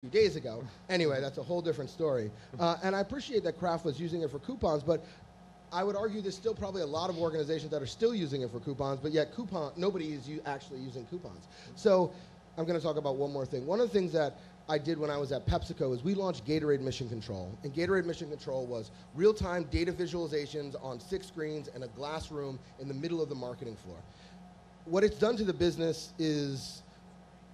few days ago. Anyway, that's a whole different story. And I appreciate that Kraft was using it for coupons, but I would argue there's still probably a lot of organizations that are still using it for coupons, but yet nobody is actually using coupons. So I'm going to talk about one more thing. One of the things that I did when I was at PepsiCo is we launched Gatorade Mission Control. And Gatorade Mission Control was real-time data visualizations on 6 screens in a glass room in the middle of the marketing floor. What it's done to the business is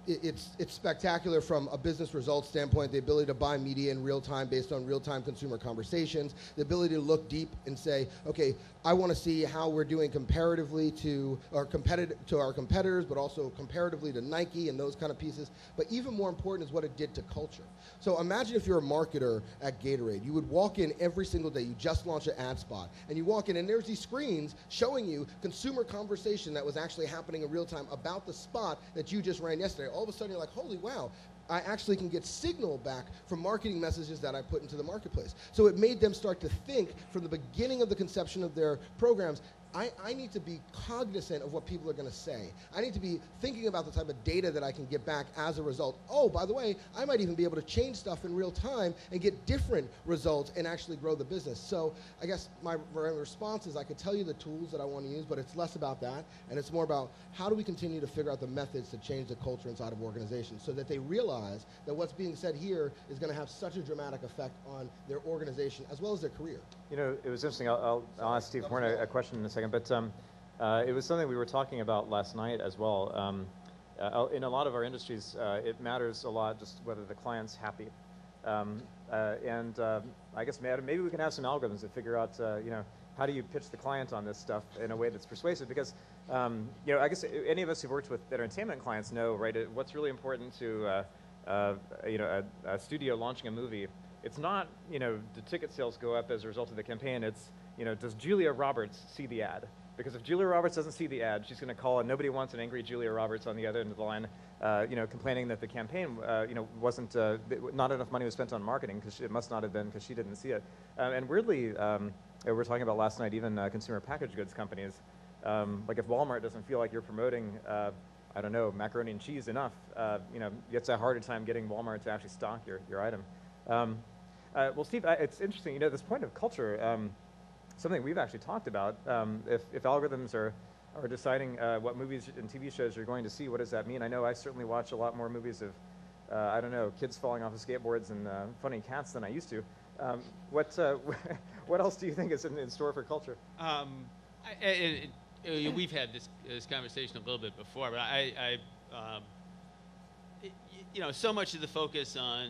it's spectacular from a business results standpoint, the ability to buy media in real time based on real-time consumer conversations, the ability to look deep and say, okay, I want to see how we're doing comparatively to our competitors, but also comparatively to Nike and those kind of pieces. But even more important is what it did to culture. So imagine if you're a marketer at Gatorade. You would walk in every single day. You just launched an ad spot. And you walk in, and there's these screens showing you consumer conversation that was actually happening in real time about the spot that you just ran yesterday. All of a sudden, you're like, holy wow, I actually can get signal back from marketing messages that I put into the marketplace. So it made them start to think from the beginning of the conception of their programs, I need to be cognizant of what people are going to say. I need to be thinking about the type of data that I can get back as a result. Oh, by the way, I might even be able to change stuff in real time and get different results and actually grow the business. So I guess my response is I could tell you the tools that I want to use, but it's less about that, and it's more about how do we continue to figure out the methods to change the culture inside of organizations so that they realize that what's being said here is going to have such a dramatic effect on their organization as well as their career. You know, it was interesting. I'll ask Steve Horn a question in a second, but it was something we were talking about last night as well. In a lot of our industries, it matters a lot just whether the client's happy. I guess maybe we can have some algorithms that figure out, you know, how do you pitch the client on this stuff in a way that's persuasive? Because, you know, I guess any of us who've worked with entertainment clients know, right, what's really important to, you know, a studio launching a movie. It's not, you know, do ticket sales go up as a result of the campaign? It's, you know, does Julia Roberts see the ad? Because if Julia Roberts doesn't see the ad, she's going to call, and nobody wants an angry Julia Roberts on the other end of the line, you know, complaining that the campaign, you know, wasn't, not enough money was spent on marketing, because it must not have been because she didn't see it. And weirdly, we were talking about last night, even consumer packaged goods companies, like if Walmart doesn't feel like you're promoting, I don't know, macaroni and cheese enough, you know, it's a harder time getting Walmart to actually stock your item. Well, Steve, it's interesting, you know, this point of culture, something we've actually talked about. If algorithms are deciding what movies and TV shows you're going to see, what does that mean? I know I certainly watch a lot more movies of, I don't know, kids falling off of skateboards and funny cats than I used to. What else do you think is in store for culture? We've had this conversation a little bit before, but you know, so much of the focus on